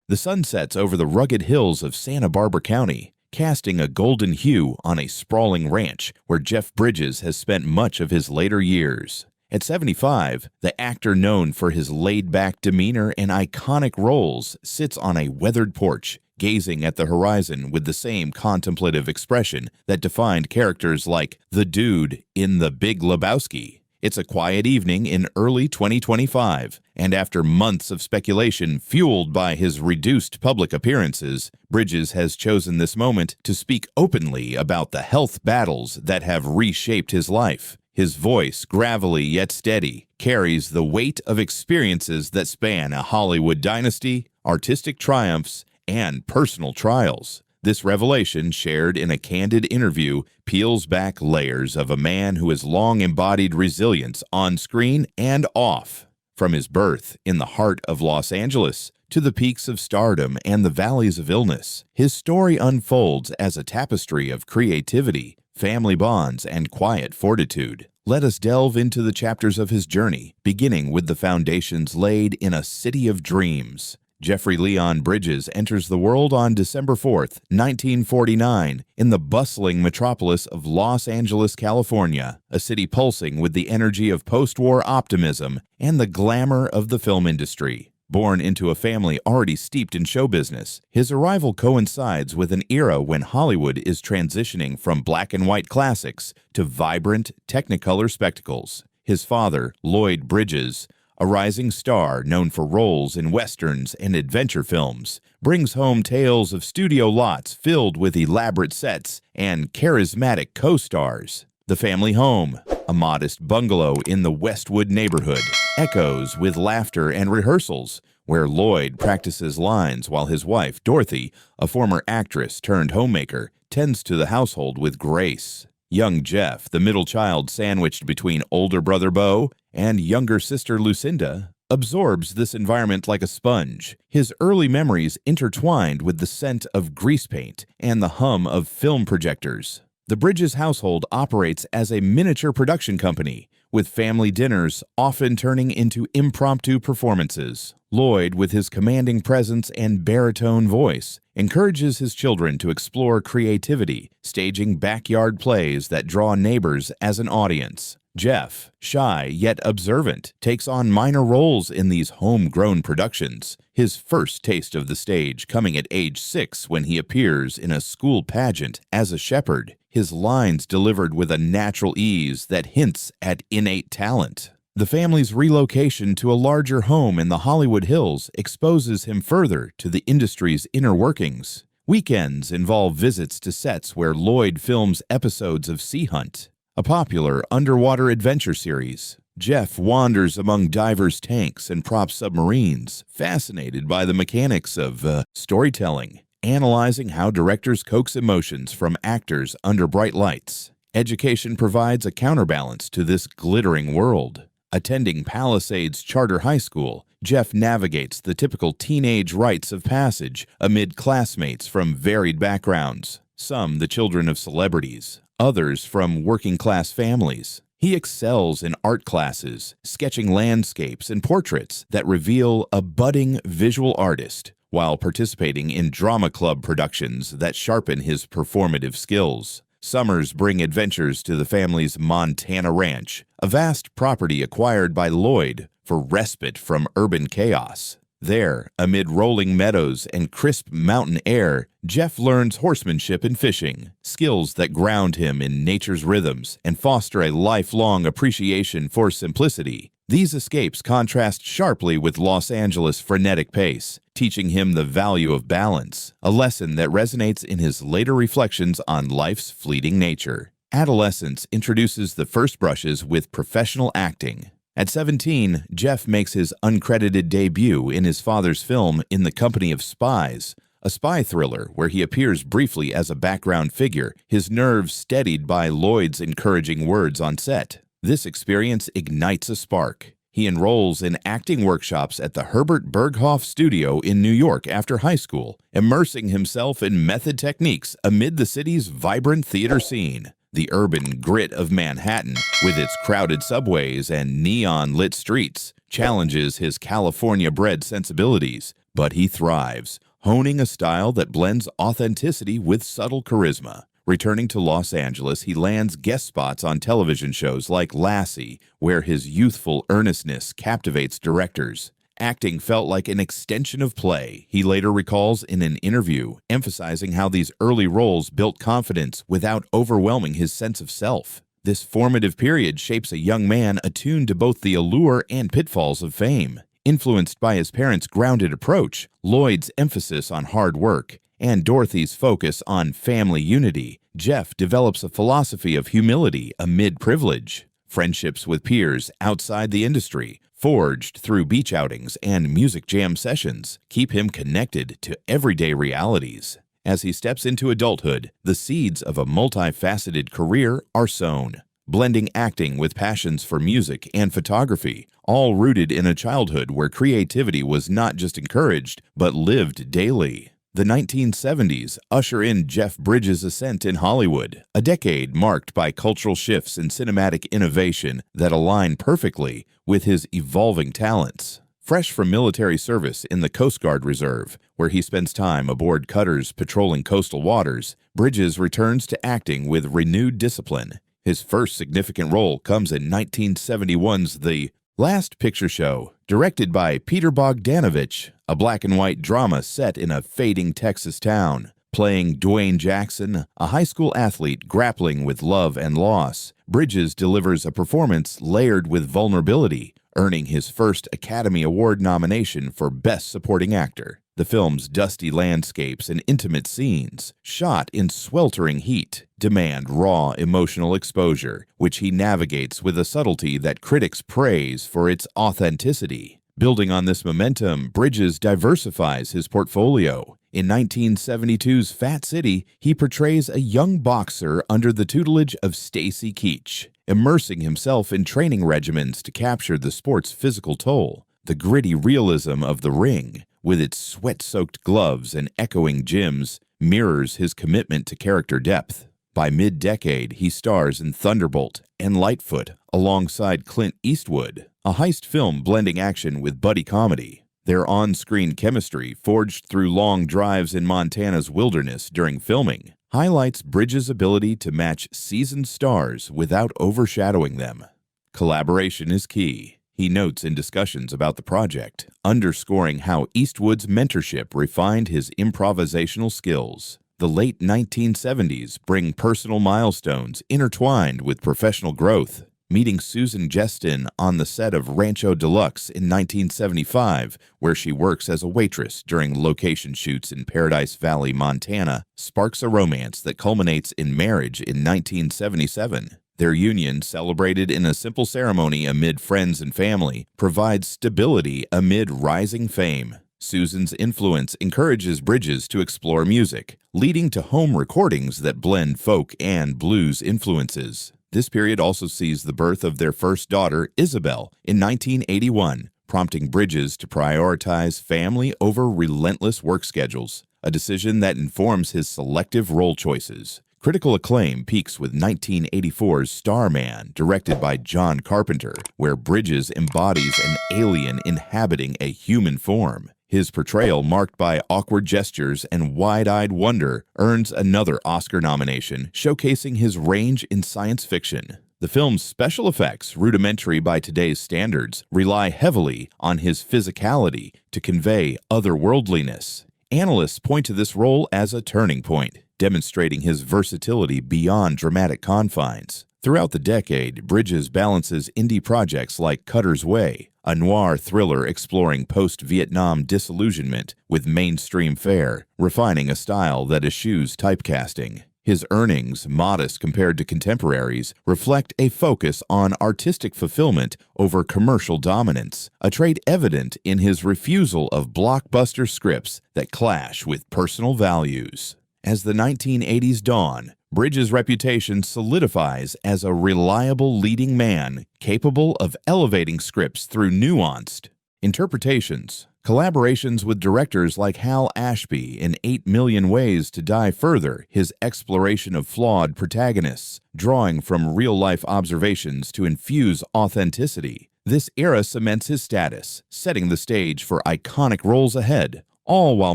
The sun sets over the rugged hills of Santa Barbara County, casting a golden hue on a sprawling ranch where Jeff Bridges has spent much of his later years. At 75, the actor known for his laid-back demeanor and iconic roles sits on a weathered porch, gazing at the horizon with the same contemplative expression that defined characters like the dude in the Big Lebowski. It's a quiet evening in early 2025, and after months of speculation fueled by his reduced public appearances, Bridges has chosen this moment to speak openly about the health battles that have reshaped his life. His voice, gravelly yet steady, carries the weight of experiences that span a Hollywood dynasty, artistic triumphs, and personal trials. This revelation, shared in a candid interview, peels back layers of a man who has long embodied resilience on screen and off. From his birth in the heart of Los Angeles to the peaks of stardom and the valleys of illness, his story unfolds as a tapestry of creativity, family bonds, and quiet fortitude. Let us delve into the chapters of his journey, beginning with the foundations laid in a city of dreams. Jeffrey Leon Bridges enters the world on December 4, 1949, in the bustling metropolis of Los Angeles, California, a city pulsing with the energy of post-war optimism and the glamour of the film industry. Born into a family already steeped in show business, his arrival coincides with an era when Hollywood is transitioning from black and white classics to vibrant Technicolor spectacles. His father, Lloyd Bridges, a rising star known for roles in westerns and adventure films, brings home tales of studio lots filled with elaborate sets and charismatic co-stars. The family home, a modest bungalow in the Westwood neighborhood, echoes with laughter and rehearsals, where Lloyd practices lines while his wife, Dorothy, a former actress turned homemaker, tends to the household with grace. Young Jeff, the middle child sandwiched between older brother Beau and younger sister Lucinda, absorbs this environment like a sponge, his early memories intertwined with the scent of grease paint and the hum of film projectors. The Bridges household operates as a miniature production company, with family dinners often turning into impromptu performances. Lloyd, with his commanding presence and baritone voice, encourages his children to explore creativity, staging backyard plays that draw neighbors as an audience. Jeff, shy yet observant, takes on minor roles in these homegrown productions, his first taste of the stage coming at age 6 when he appears in a school pageant as a shepherd, his lines delivered with a natural ease that hints at innate talent. The family's relocation to a larger home in the Hollywood Hills exposes him further to the industry's inner workings. Weekends involve visits to sets where Lloyd films episodes of Sea Hunt, a popular underwater adventure series. Jeff wanders among divers' tanks and prop submarines, fascinated by the mechanics of storytelling, analyzing how directors coax emotions from actors under bright lights. Education provides a counterbalance to this glittering world. Attending Palisades Charter High School, Jeff navigates the typical teenage rites of passage amid classmates from varied backgrounds, some the children of celebrities, others from working-class families. He excels in art classes, sketching landscapes and portraits that reveal a budding visual artist, while participating in drama club productions that sharpen his performative skills. Summers bring adventures to the family's Montana ranch, a vast property acquired by Lloyd for respite from urban chaos. There, amid rolling meadows and crisp mountain air, Jeff learns horsemanship and fishing, skills that ground him in nature's rhythms and foster a lifelong appreciation for simplicity. These escapes contrast sharply with Los Angeles' frenetic pace, teaching him the value of balance, a lesson that resonates in his later reflections on life's fleeting nature. Adolescence introduces the first brushes with professional acting. At 17, Jeff makes his uncredited debut in his father's film In the Company of Spies, a spy thriller where he appears briefly as a background figure, his nerves steadied by Lloyd's encouraging words on set. This experience ignites a spark. He enrolls in acting workshops at the Herbert Berghoff Studio in New York after high school, immersing himself in method techniques amid the city's vibrant theater scene. The urban grit of Manhattan, with its crowded subways and neon-lit streets, challenges his California-bred sensibilities, but he thrives, honing a style that blends authenticity with subtle charisma. Returning to Los Angeles, he lands guest spots on television shows like Lassie, where his youthful earnestness captivates directors. Acting felt like an extension of play, he later recalls in an interview, emphasizing how these early roles built confidence without overwhelming his sense of self. This formative period shapes a young man attuned to both the allure and pitfalls of fame. Influenced by his parents' grounded approach, Lloyd's emphasis on hard work, and Dorothy's focus on family unity, Jeff develops a philosophy of humility amid privilege. Friendships with peers outside the industry, forged through beach outings and music jam sessions, keep him connected to everyday realities. As he steps into adulthood, the seeds of a multifaceted career are sown, blending acting with passions for music and photography, all rooted in a childhood where creativity was not just encouraged, but lived daily. The 1970s usher in Jeff Bridges' ascent in Hollywood, a decade marked by cultural shifts and cinematic innovation that align perfectly with his evolving talents. Fresh from military service in the Coast Guard Reserve, where he spends time aboard cutters patrolling coastal waters, Bridges returns to acting with renewed discipline. His first significant role comes in 1971's The Last Picture Show, directed by Peter Bogdanovich, a black-and-white drama set in a fading Texas town. Playing Dwayne Jackson, a high school athlete grappling with love and loss, Bridges delivers a performance layered with vulnerability, earning his first Academy Award nomination for Best Supporting Actor. The film's dusty landscapes and intimate scenes, shot in sweltering heat, demand raw emotional exposure, which he navigates with a subtlety that critics praise for its authenticity. Building on this momentum, Bridges diversifies his portfolio. In 1972's Fat City, he portrays a young boxer under the tutelage of Stacy Keach, immersing himself in training regimens to capture the sport's physical toll. The gritty realism of The Ring, with its sweat-soaked gloves and echoing gyms, mirrors his commitment to character depth. By mid-decade, he stars in Thunderbolt and Lightfoot alongside Clint Eastwood, a heist film blending action with buddy comedy. Their on-screen chemistry, forged through long drives in Montana's wilderness during filming, highlights Bridges' ability to match seasoned stars without overshadowing them. Collaboration is key, he notes in discussions about the project, underscoring how Eastwood's mentorship refined his improvisational skills. The late 1970s bring personal milestones intertwined with professional growth. Meeting Susan Jestin on the set of Rancho Deluxe in 1975, where she works as a waitress during location shoots in Paradise Valley, Montana, sparks a romance that culminates in marriage in 1977. Their union, celebrated in a simple ceremony amid friends and family, provides stability amid rising fame. Susan's influence encourages Bridges to explore music, leading to home recordings that blend folk and blues influences. This period also sees the birth of their first daughter, Isabel, in 1981, prompting Bridges to prioritize family over relentless work schedules, a decision that informs his selective role choices. Critical acclaim peaks with 1984's Starman, directed by John Carpenter, where Bridges embodies an alien inhabiting a human form. His portrayal, marked by awkward gestures and wide-eyed wonder, earns another Oscar nomination, showcasing his range in science fiction. The film's special effects, rudimentary by today's standards, rely heavily on his physicality to convey otherworldliness. Analysts point to this role as a turning point, demonstrating his versatility beyond dramatic confines. Throughout the decade, Bridges balances indie projects like Cutter's Way, a noir thriller exploring post-Vietnam disillusionment, with mainstream fare, refining a style that eschews typecasting. His earnings, modest compared to contemporaries, reflect a focus on artistic fulfillment over commercial dominance, a trait evident in his refusal of blockbuster scripts that clash with personal values. As the 1980s dawn, Bridges' reputation solidifies as a reliable leading man capable of elevating scripts through nuanced interpretations. Collaborations with directors like Hal Ashby in 8 Million Ways to Die further his exploration of flawed protagonists, drawing from real-life observations to infuse authenticity. This era cements his status, setting the stage for iconic roles ahead, all while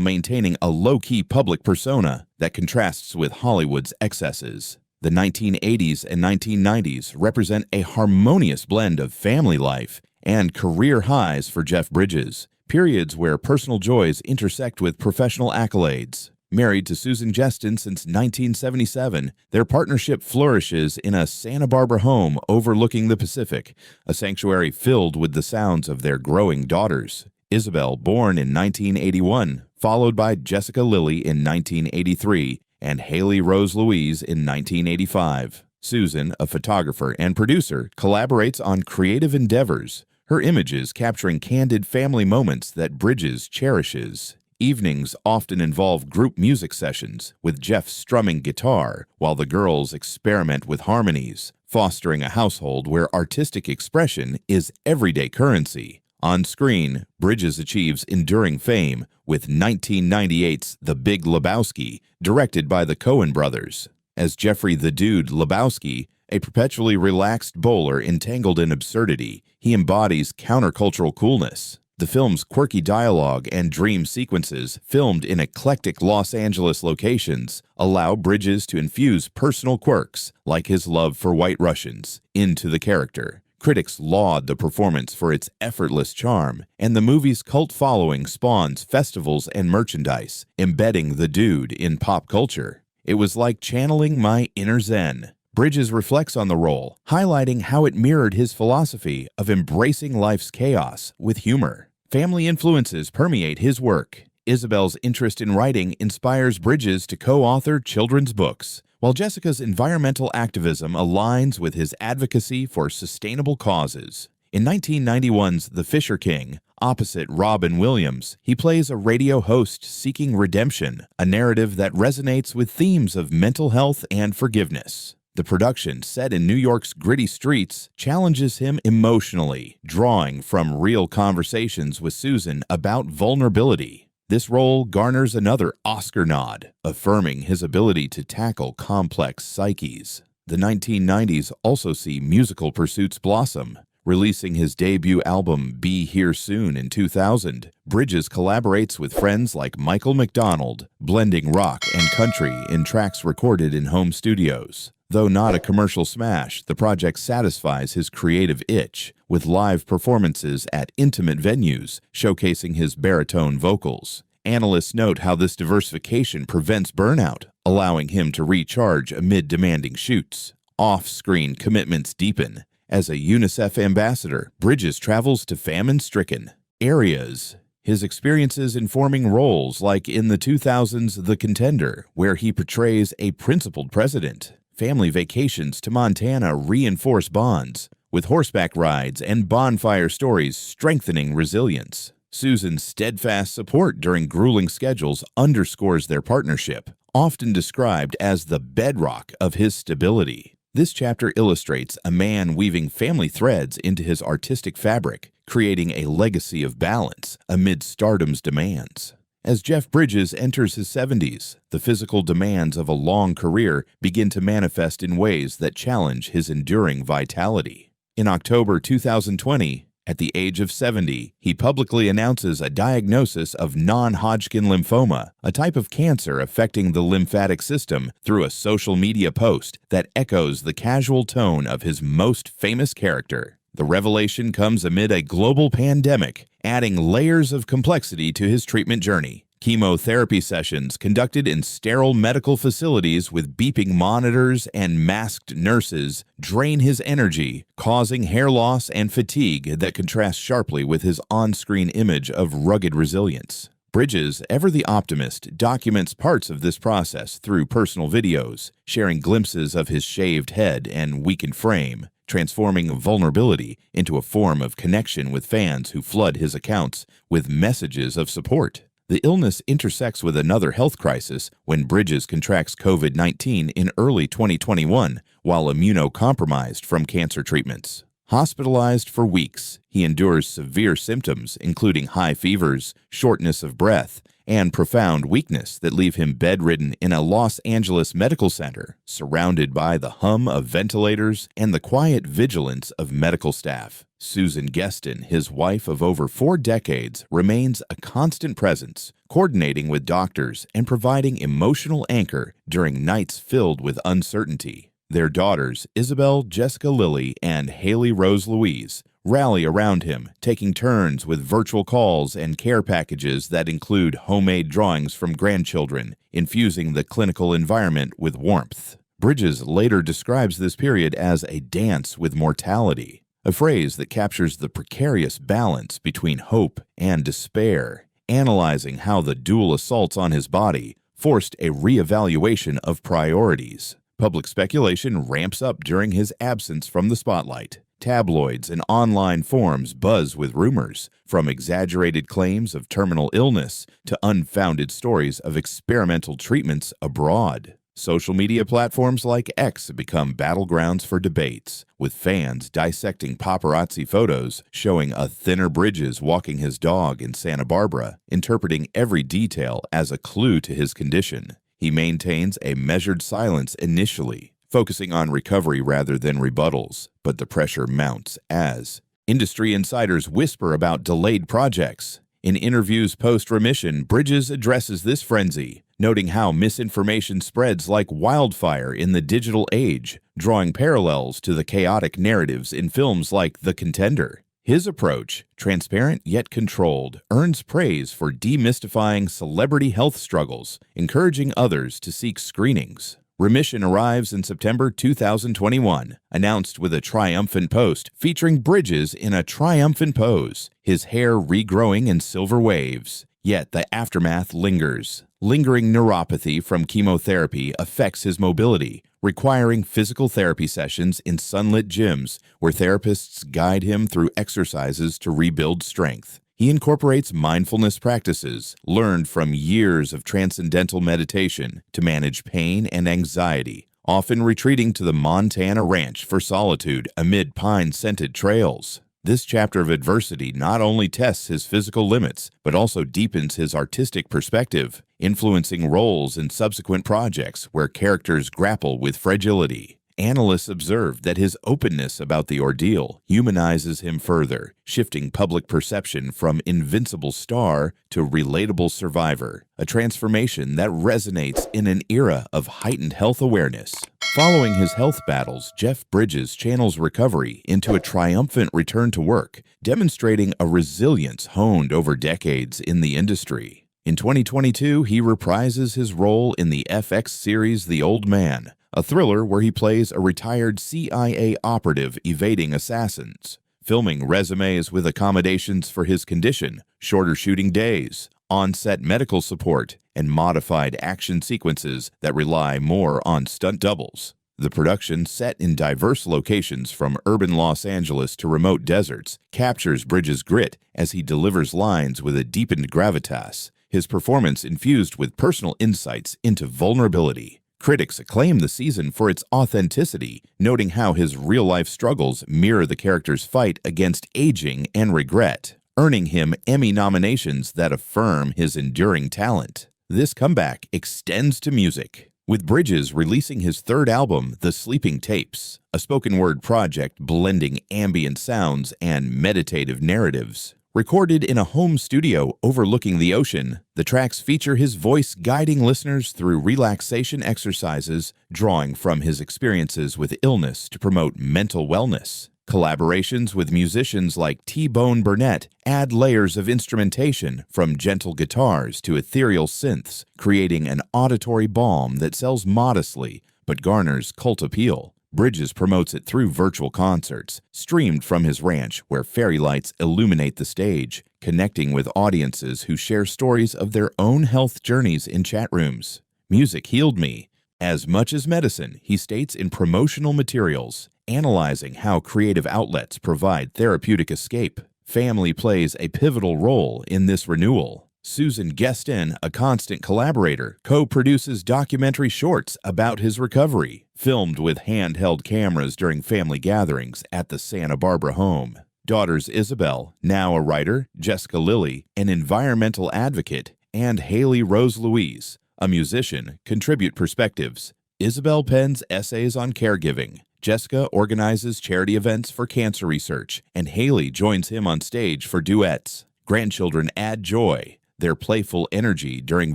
maintaining a low-key public persona that contrasts with Hollywood's excesses. The 1980s and 1990s represent a harmonious blend of family life and career highs for Jeff Bridges, periods where personal joys intersect with professional accolades. Married to Susan Jeston since 1977, their partnership flourishes in a Santa Barbara home overlooking the Pacific, a sanctuary filled with the sounds of their growing daughters. Isabel, born in 1981, followed by Jessica Lily in 1983, and Haley Rose Louise in 1985. Susan, a photographer and producer, collaborates on creative endeavors, her images capturing candid family moments that Bridges cherishes. Evenings often involve group music sessions, with Jeff strumming guitar while the girls experiment with harmonies, fostering a household where artistic expression is everyday currency. On screen, Bridges achieves enduring fame with 1998's The Big Lebowski, directed by the Coen brothers. As Jeffrey the Dude Lebowski, a perpetually relaxed bowler entangled in absurdity, he embodies countercultural coolness. The film's quirky dialogue and dream sequences, filmed in eclectic Los Angeles locations, allow Bridges to infuse personal quirks, like his love for White Russians, into the character. Critics laud the performance for its effortless charm, and the movie's cult following spawns festivals and merchandise, embedding the dude in pop culture. It was like channeling my inner zen. Bridges reflects on the role, highlighting how it mirrored his philosophy of embracing life's chaos with humor. Family influences permeate his work. Isabel's interest in writing inspires Bridges to co-author children's books, while Jessica's environmental activism aligns with his advocacy for sustainable causes. In 1991's The Fisher King, opposite Robin Williams, he plays a radio host seeking redemption, a narrative that resonates with themes of mental health and forgiveness. The production, set in New York's gritty streets, challenges him emotionally, drawing from real conversations with Susan about vulnerability. This role garners another Oscar nod, affirming his ability to tackle complex psyches. The 1990s also see musical pursuits blossom. Releasing his debut album Be Here Soon in 2000, Bridges collaborates with friends like Michael McDonald, blending rock and country in tracks recorded in home studios. Though not a commercial smash, the project satisfies his creative itch, with live performances at intimate venues, showcasing his baritone vocals. Analysts note how this diversification prevents burnout, allowing him to recharge amid demanding shoots. Off-screen commitments deepen. As a UNICEF ambassador, Bridges travels to famine-stricken areas. His experiences informing roles like in the 2000s The Contender, where he portrays a principled president. Family vacations to Montana reinforce bonds, with horseback rides and bonfire stories strengthening resilience. Susan's steadfast support during grueling schedules underscores their partnership, often described as the bedrock of his stability. This chapter illustrates a man weaving family threads into his artistic fabric, creating a legacy of balance amid stardom's demands. As Jeff Bridges enters his 70s, the physical demands of a long career begin to manifest in ways that challenge his enduring vitality. In October 2020, at the age of 70, he publicly announces a diagnosis of non-Hodgkin lymphoma, a type of cancer affecting the lymphatic system, through a social media post that echoes the casual tone of his most famous character. The revelation comes amid a global pandemic, adding layers of complexity to his treatment journey. Chemotherapy sessions conducted in sterile medical facilities with beeping monitors and masked nurses drain his energy, causing hair loss and fatigue that contrast sharply with his on-screen image of rugged resilience. Bridges, ever the optimist, documents parts of this process through personal videos, sharing glimpses of his shaved head and weakened frame, transforming vulnerability into a form of connection with fans who flood his accounts with messages of support. The illness intersects with another health crisis when Bridges contracts COVID-19 in early 2021 while immunocompromised from cancer treatments. Hospitalized for weeks, he endures severe symptoms including high fevers, shortness of breath, and profound weakness that leave him bedridden in a Los Angeles medical center, surrounded by the hum of ventilators and the quiet vigilance of medical staff. Susan Geston, his wife of over 4 decades, remains a constant presence, coordinating with doctors and providing emotional anchor during nights filled with uncertainty. Their daughters, Isabel Jessica Lily and Haley Rose Louise, rally around him, taking turns with virtual calls and care packages that include homemade drawings from grandchildren, infusing the clinical environment with warmth. Bridges later describes this period as a dance with mortality, a phrase that captures the precarious balance between hope and despair, analyzing how the dual assaults on his body forced a reevaluation of priorities. Public speculation ramps up during his absence from the spotlight. Tabloids and online forums buzz with rumors, from exaggerated claims of terminal illness to unfounded stories of experimental treatments abroad. Social media platforms like X become battlegrounds for debates, with fans dissecting paparazzi photos showing a thinner Bridges walking his dog in Santa Barbara, interpreting every detail as a clue to his condition. He maintains a measured silence initially, focusing on recovery rather than rebuttals, but the pressure mounts as industry insiders whisper about delayed projects. In interviews post-remission, Bridges addresses this frenzy, noting how misinformation spreads like wildfire in the digital age, drawing parallels to the chaotic narratives in films like The Contender. His approach, transparent yet controlled, earns praise for demystifying celebrity health struggles, encouraging others to seek screenings. Remission arrives in September 2021, announced with a triumphant post featuring Bridges in a triumphant pose, his hair regrowing in silver waves. Yet the aftermath lingers. Lingering neuropathy from chemotherapy affects his mobility, requiring physical therapy sessions in sunlit gyms where therapists guide him through exercises to rebuild strength. He incorporates mindfulness practices learned from years of transcendental meditation to manage pain and anxiety, often retreating to the Montana ranch for solitude amid pine-scented trails. This chapter of adversity not only tests his physical limits, but also deepens his artistic perspective, influencing roles in subsequent projects where characters grapple with fragility. Analysts observed that his openness about the ordeal humanizes him further, shifting public perception from invincible star to relatable survivor, a transformation that resonates in an era of heightened health awareness. Following his health battles, Jeff Bridges channels recovery into a triumphant return to work, demonstrating a resilience honed over decades in the industry. In 2022, he reprises his role in the FX series The Old Man, a thriller where he plays a retired CIA operative evading assassins. Filming resumes with accommodations for his condition, shorter shooting days, on-set medical support, and modified action sequences that rely more on stunt doubles. The production, set in diverse locations from urban Los Angeles to remote deserts, captures Bridges' grit as he delivers lines with a deepened gravitas, his performance infused with personal insights into vulnerability. Critics acclaim the season for its authenticity, noting how his real-life struggles mirror the character's fight against aging and regret, earning him Emmy nominations that affirm his enduring talent. This comeback extends to music, with Bridges releasing his third album, The Sleeping Tapes, a spoken-word project blending ambient sounds and meditative narratives. Recorded in a home studio overlooking the ocean, the tracks feature his voice guiding listeners through relaxation exercises, drawing from his experiences with illness to promote mental wellness. Collaborations with musicians like T-Bone Burnett add layers of instrumentation, from gentle guitars to ethereal synths, creating an auditory balm that sells modestly but garners cult appeal. Bridges promotes it through virtual concerts, streamed from his ranch where fairy lights illuminate the stage, connecting with audiences who share stories of their own health journeys in chat rooms. Music healed me as much as medicine, he states in promotional materials, analyzing how creative outlets provide therapeutic escape. Family plays a pivotal role in this renewal. Susan Geston, a constant collaborator, co-produces documentary shorts about his recovery, filmed with handheld cameras during family gatherings at the Santa Barbara home. Daughters Isabel, now a writer, Jessica Lily, an environmental advocate, and Haley Rose Louise, a musician, contribute perspectives. Isabel pens essays on caregiving. Jessica organizes charity events for cancer research, and Haley joins him on stage for duets. Grandchildren add joy, their playful energy during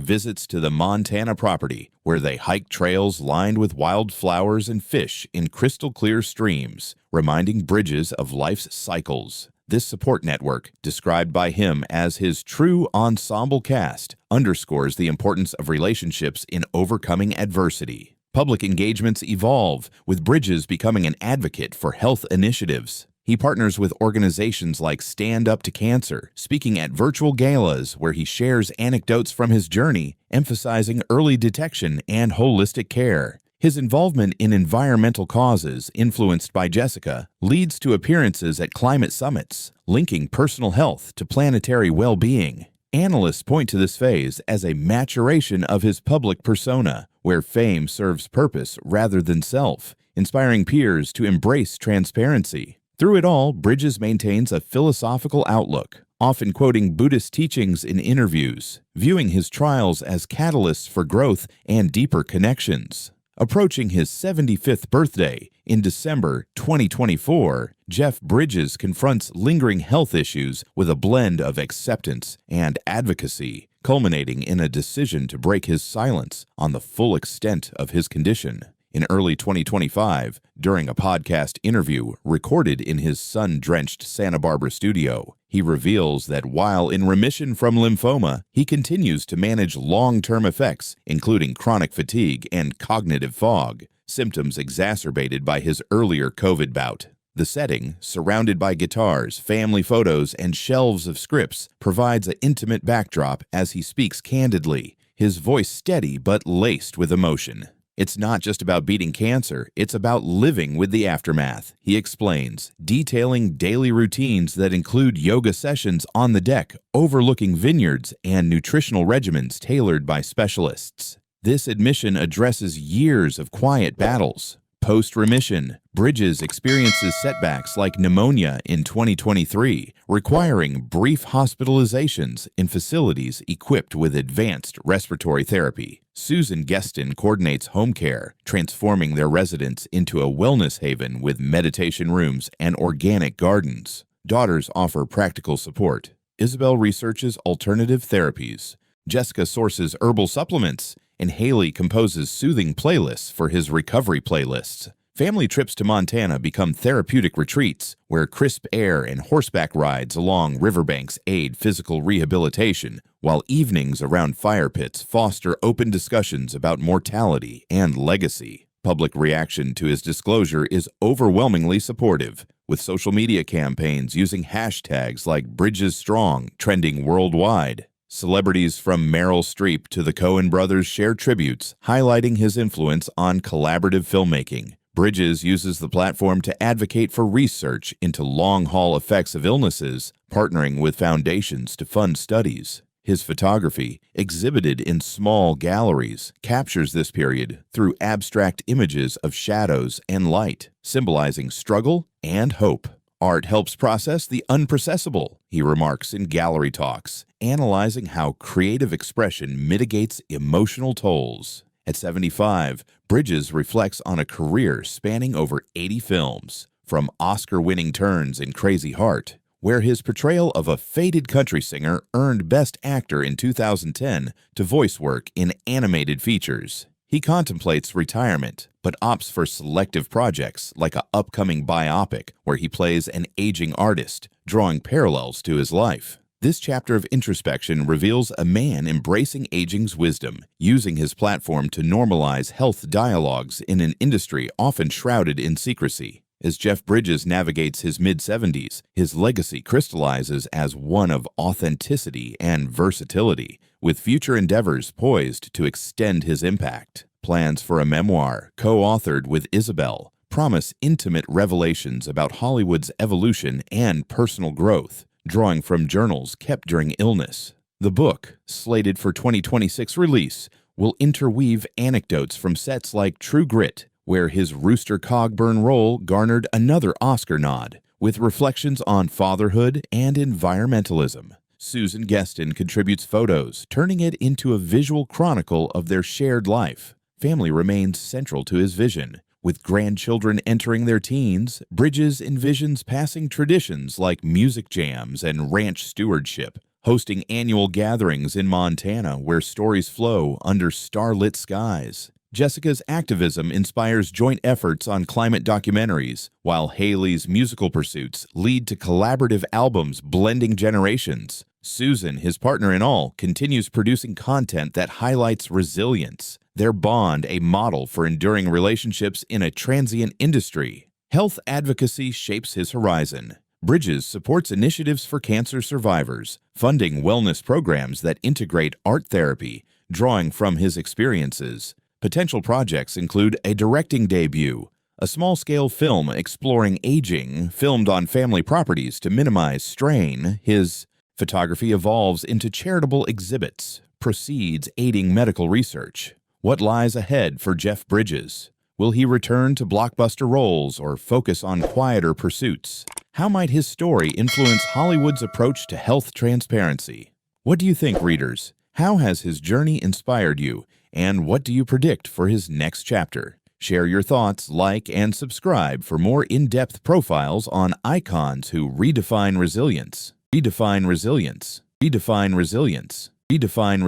visits to the Montana property, where they hike trails lined with wild flowers and fish in crystal-clear streams, reminding Bridges of life's cycles. This support network, described by him as his true ensemble cast, underscores the importance of relationships in overcoming adversity. Public engagements evolve, with Bridges becoming an advocate for health initiatives. He partners with organizations like Stand Up to Cancer, speaking at virtual galas where he shares anecdotes from his journey, emphasizing early detection and holistic care. His involvement in environmental causes, influenced by Jessica, leads to appearances at climate summits, linking personal health to planetary well-being. Analysts point to this phase as a maturation of his public persona, where fame serves purpose rather than self, inspiring peers to embrace transparency. Through it all, Bridges maintains a philosophical outlook, often quoting Buddhist teachings in interviews, viewing his trials as catalysts for growth and deeper connections. Approaching his 75th birthday in December 2024, Jeff Bridges confronts lingering health issues with a blend of acceptance and advocacy, culminating in a decision to break his silence on the full extent of his condition. In early 2025, during a podcast interview recorded in his sun-drenched Santa Barbara studio, he reveals that while in remission from lymphoma, he continues to manage long-term effects, including chronic fatigue and cognitive fog, symptoms exacerbated by his earlier COVID bout. The setting, surrounded by guitars, family photos, and shelves of scripts, provides an intimate backdrop as he speaks candidly, his voice steady but laced with emotion. It's not just about beating cancer, it's about living with the aftermath, he explains, detailing daily routines that include yoga sessions on the deck, overlooking vineyards, and nutritional regimens tailored by specialists. This admission addresses years of quiet battles. Post-remission, Bridges experiences setbacks like pneumonia in 2023, requiring brief hospitalizations in facilities equipped with advanced respiratory therapy. Susan Gueston coordinates home care, transforming their residence into a wellness haven with meditation rooms and organic gardens. Daughters offer practical support. Isabel researches alternative therapies. Jessica sources herbal supplements, and Haley composes soothing playlists for his recovery playlists. Family trips to Montana become therapeutic retreats, where crisp air and horseback rides along riverbanks aid physical rehabilitation, while evenings around fire pits foster open discussions about mortality and legacy. Public reaction to his disclosure is overwhelmingly supportive, with social media campaigns using hashtags like #BridgesStrong trending worldwide. Celebrities from Meryl Streep to the Coen brothers share tributes, highlighting his influence on collaborative filmmaking. Bridges uses the platform to advocate for research into long-haul effects of illnesses, partnering with foundations to fund studies. His photography, exhibited in small galleries, captures this period through abstract images of shadows and light, symbolizing struggle and hope. Art helps process the unprocessable, he remarks in gallery talks, analyzing how creative expression mitigates emotional tolls. At 75, Bridges reflects on a career spanning over 80 films, from Oscar-winning turns in Crazy Heart, where his portrayal of a faded country singer earned Best Actor in 2010, to voice work in animated features. He contemplates retirement, but opts for selective projects like an upcoming biopic where he plays an aging artist, drawing parallels to his life. This chapter of introspection reveals a man embracing aging's wisdom, using his platform to normalize health dialogues in an industry often shrouded in secrecy. As Jeff Bridges navigates his mid-70s, his legacy crystallizes as one of authenticity and versatility, with future endeavors poised to extend his impact. Plans for a memoir, co-authored with Isabel, promise intimate revelations about Hollywood's evolution and personal growth, drawing from journals kept during illness. The book, slated for 2026 release, will interweave anecdotes from sets like True Grit, where his Rooster Cogburn role garnered another Oscar nod, with reflections on fatherhood and environmentalism. Susan Gueston contributes photos, turning it into a visual chronicle of their shared life. Family remains central to his vision. With grandchildren entering their teens, Bridges envisions passing traditions like music jams and ranch stewardship, hosting annual gatherings in Montana where stories flow under starlit skies. Jessica's activism inspires joint efforts on climate documentaries, while Haley's musical pursuits lead to collaborative albums blending generations. Susan, his partner in all, continues producing content that highlights resilience, their bond a model for enduring relationships in a transient industry. Health advocacy shapes his horizon. Bridges supports initiatives for cancer survivors, funding wellness programs that integrate art therapy, drawing from his experiences. Potential projects include a directing debut, a small-scale film exploring aging, filmed on family properties to minimize strain. His photography evolves into charitable exhibits, proceeds aiding medical research. What lies ahead for Jeff Bridges? Will he return to blockbuster roles or focus on quieter pursuits? How might his story influence Hollywood's approach to health transparency? What do you think, readers? How has his journey inspired you? And what do you predict for his next chapter? Share your thoughts, like, and subscribe for more in-depth profiles on icons who redefine resilience. Redefine resilience. Redefine resilience. Redefine